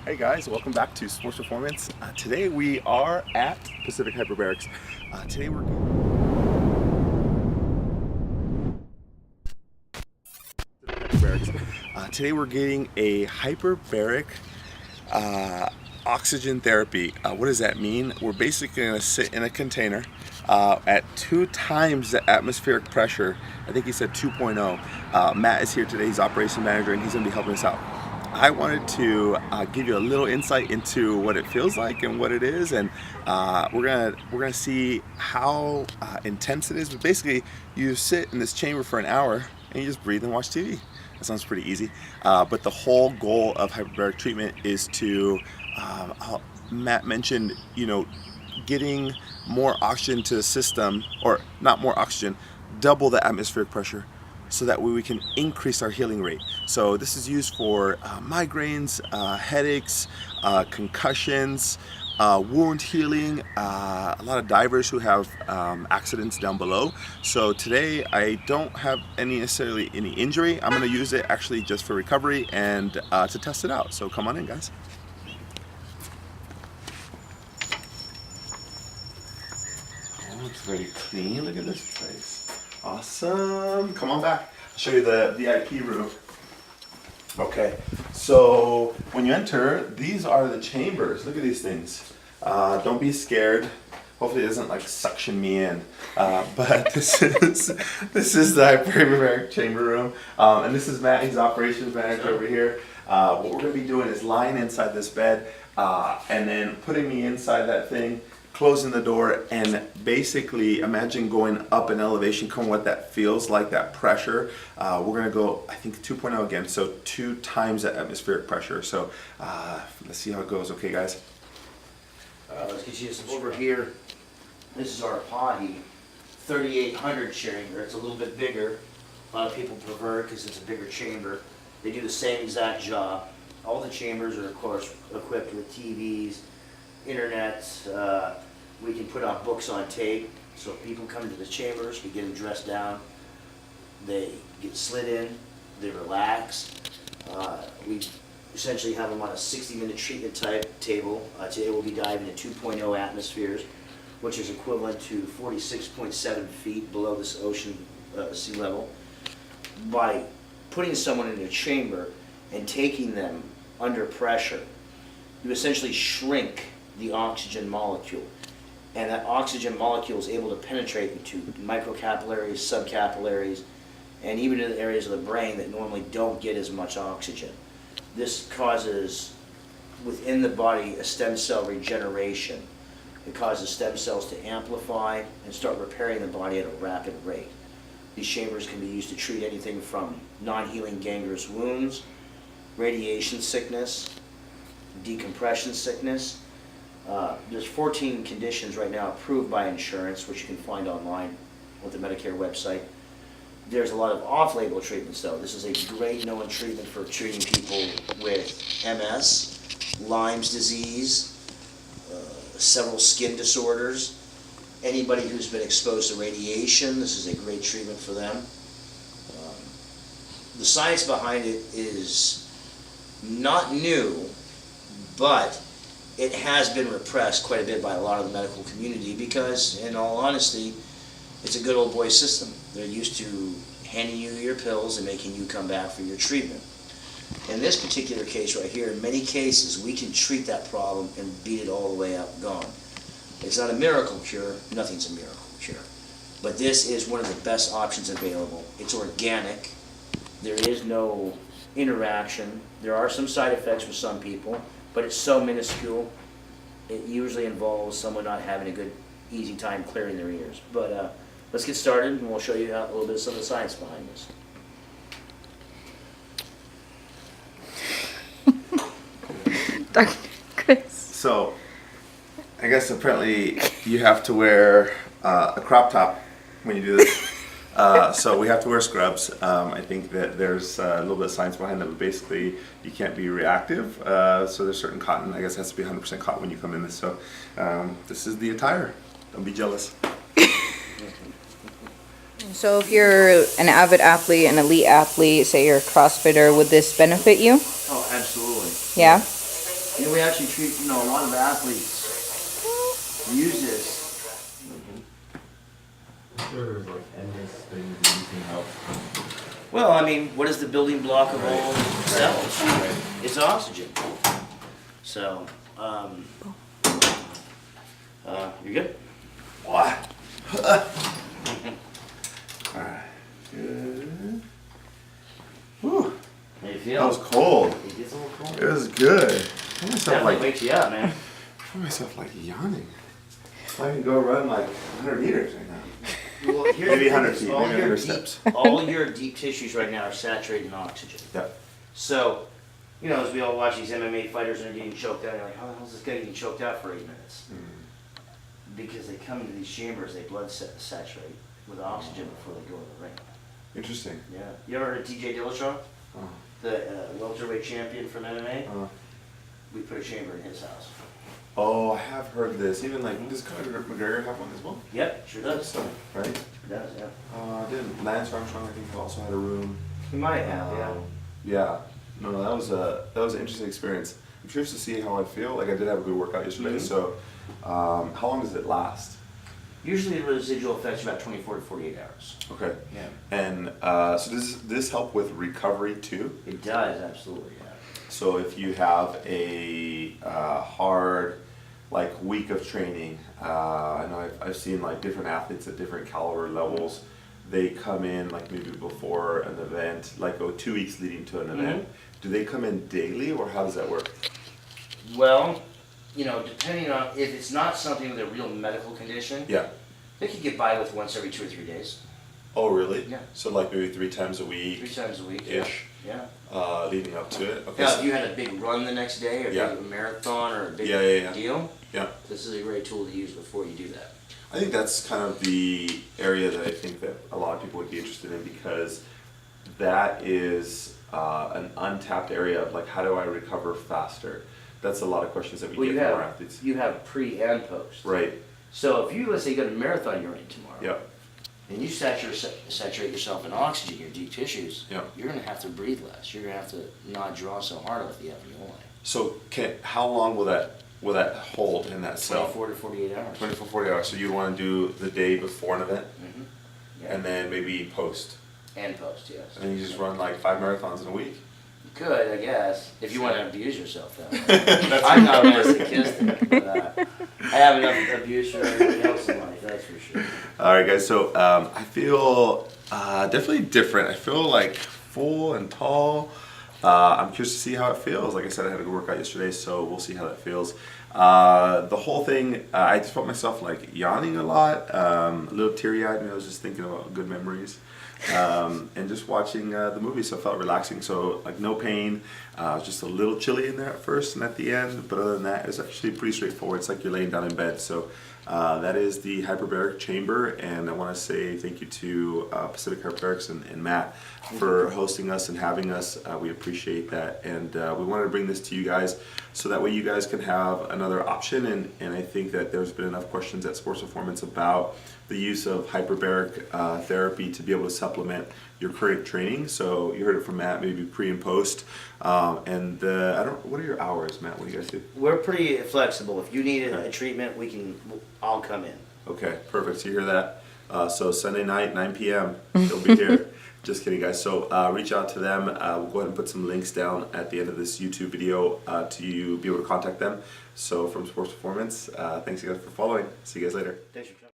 Hey guys, welcome back to Sports Performance. Today we are at Pacific Hyperbarics. Today we're getting a hyperbaric oxygen therapy. What does that mean? We're basically going to sit in a container at 2 times the atmospheric pressure. I think he said 2.0. Matt is here today. He's operations manager, and he's going to be helping us out. I wanted to give you a little insight into what it feels like and what it is, and we're gonna see how intense it is. But basically, you sit in this chamber for an hour and you just breathe and watch TV. That sounds pretty easy. But the whole goal of hyperbaric treatment is to, Matt mentioned, getting more oxygen to the system, or not more oxygen, double the atmospheric pressure, so that way we can increase our healing rate. So this is used for migraines, headaches, concussions, wound healing, a lot of divers who have accidents down below. So today I don't have necessarily any injury. I'm gonna use it actually just for recovery and to test it out. So come on in, guys. Oh, it's very clean. Look at this place. Awesome. Come on back. I'll show you the VIP room. Okay, so when you enter, these are the chambers. Look at these things. Don't be scared. Hopefully it doesn't like suction me in. But this is the hyperbaric chamber room. And this is Matt, he's operations manager over here. What we're gonna be doing is lying inside this bed and then putting me inside that thing, closing the door, and basically imagine going up an elevation, come what that feels like, that pressure. We're gonna go, I think 2.0 again, so 2 times that atmospheric pressure. So let's see how it goes. Okay, guys? Let's get you some over here. This is our Pahi 3800 chamber. It's a little bit bigger. A lot of people prefer it because it's a bigger chamber. They do the same exact job. All the chambers are, of course, equipped with TVs, internet. We can put our books on tape, so if people come into the chambers, we get them dressed down, they get slid in, they relax. We essentially have them on a 60-minute treatment type table. Today we'll be diving to 2.0 atmospheres, which is equivalent to 46.7 feet below this ocean sea level. By putting someone in a chamber and taking them under pressure, you essentially shrink the oxygen molecule, and that oxygen molecule is able to penetrate into microcapillaries, subcapillaries, and even in the areas of the brain that normally don't get as much oxygen. This causes within the body a stem cell regeneration. It causes stem cells to amplify and start repairing the body at a rapid rate. These chambers can be used to treat anything from non-healing gangrenous wounds, radiation sickness, decompression sickness. There's 14 conditions right now approved by insurance, which you can find online with the Medicare website. There's a lot of off-label treatments though. This is a great known treatment for treating people with MS, Lyme's disease, several skin disorders. Anybody who's been exposed to radiation, this is a great treatment for them. The science behind it is not new, but it has been repressed quite a bit by a lot of the medical community because, in all honesty, it's a good old boy system. They're used to handing you your pills and making you come back for your treatment. In this particular case right here, in many cases, we can treat that problem and beat it all the way up, gone. It's not a miracle cure. Nothing's a miracle cure. But this is one of the best options available. It's organic. There is no interaction. There are some side effects for some people, but it's so minuscule. It usually involves someone not having a good, easy time clearing their ears. But let's get started, and we'll show you a little bit of some of the science behind this. Dr. Chris. So I guess apparently you have to wear a crop top when you do this. So we have to wear scrubs. I think that there's a little bit of science behind that, but basically you can't be reactive. So there's certain cotton, I guess it has to be 100% cotton when you come in this. So this is the attire. Don't be jealous. So if you're an avid athlete, an elite athlete, say you're a CrossFitter, would this benefit you? Oh, absolutely. Yeah? You know, we actually treat, a lot of athletes use this. There's like endless things that you can help. Well, I mean, what is the building block of all cells? It's oxygen. So, you're good? What? Alright. Good. Whew. How you feel? That was cold. It gets a little cold. It was good. I found myself Definitely wakes you up, man. I found myself like yawning. I can go run like 100 meters right now. Well, here's Maybe the thing, 100 feet, all maybe your 100 deep- steps. All your deep tissues right now are saturated in oxygen. Yep. So, as we all watch these MMA fighters and they're getting choked out, you're like, how the hell is this guy getting choked out for 8 minutes? Because they come into these chambers, they blood saturate with oxygen before they go in the ring. Interesting. Yeah. You ever heard of TJ Dillashaw? Oh. The welterweight champion from MMA? Oh. We put a chamber in his house. Oh, I have heard this. Even like, does Conor McGregor have one as well? Yep, sure does. So, right? It does, yeah. Didn't Lance Armstrong, I think, also had a room. He might have, yeah. Yeah. No, that was an interesting experience. I'm curious to see how I feel. Like I did have a good workout yesterday. Mhm. So, how long does it last? Usually the residual effect's about 24 to 48 hours. Okay. Yeah. And so does this help with recovery too? It does, absolutely, yeah. So if you have a hard week of training, I know I've seen like different athletes at different caliber levels. They come in like maybe before an event, 2 weeks leading to an event. Do they come in daily or how does that work? Well, depending on if it's not something with a real medical condition, Yeah. they could get by with once every 2 or 3 days. Oh really? Yeah. So like maybe 3 times a week. 3 times a week. Ish. Yeah. Leading up to it. Okay. Now, so- if you had a big run the next day, or Yeah. a marathon, or a big Yeah. deal, Yeah. this is a great tool to use before you do that. I think that's kind of the area that I think that a lot of people would be interested in because that is an untapped area of how do I recover faster? That's a lot of questions that we get from our athletes. You have pre and post. Right. So if let's say you got a marathon you're in tomorrow, Yep. and you saturate yourself in oxygen, your deep tissues, Yep. you're going to have to breathe less. You're going to have to not draw so hard with the alveoli. So how long will that hold in that cell? 24 to 48 hours. 24, 40 hours. So you want to do the day before an event Mm-hmm. Yeah. and then maybe post. And post, yes. And then you just run 5 marathons in a week. You could, I guess, if you want to abuse yourself that way. I'm not masochistic, but I have enough abuse for everybody else in life, that's for sure. All right, guys. So I feel definitely different. I feel full and tall. I'm curious to see how it feels. Like I said, I had a good workout yesterday, so we'll see how that feels. The whole thing, I just felt myself yawning a lot, a little teary-eyed. I was just thinking about good memories. And just watching the movie, so it felt relaxing. So no pain, it was just a little chilly in there at first and at the end, but other than that, it's actually pretty straightforward. It's like you're laying down in bed. So that is the hyperbaric chamber, and I want to say thank you to Pacific Hyperbarics and Matt for hosting us and having us. We appreciate that, and we wanted to bring this to you guys so that way you guys can have another option. And I think that there's been enough questions at Sports Performance about the use of hyperbaric therapy to be able to supplement your current training. So you heard it from Matt, maybe pre and post. What are your hours, Matt? What do you guys do? We're pretty flexible. If you need a treatment, I'll come in. Okay, perfect. So you hear that? So Sunday night, 9 p.m., they'll be here. Just kidding, guys. So reach out to them. We'll go ahead and put some links down at the end of this YouTube video to be able to contact them. So from Sports Performance, thanks you guys for following. See you guys later. Thanks for coming.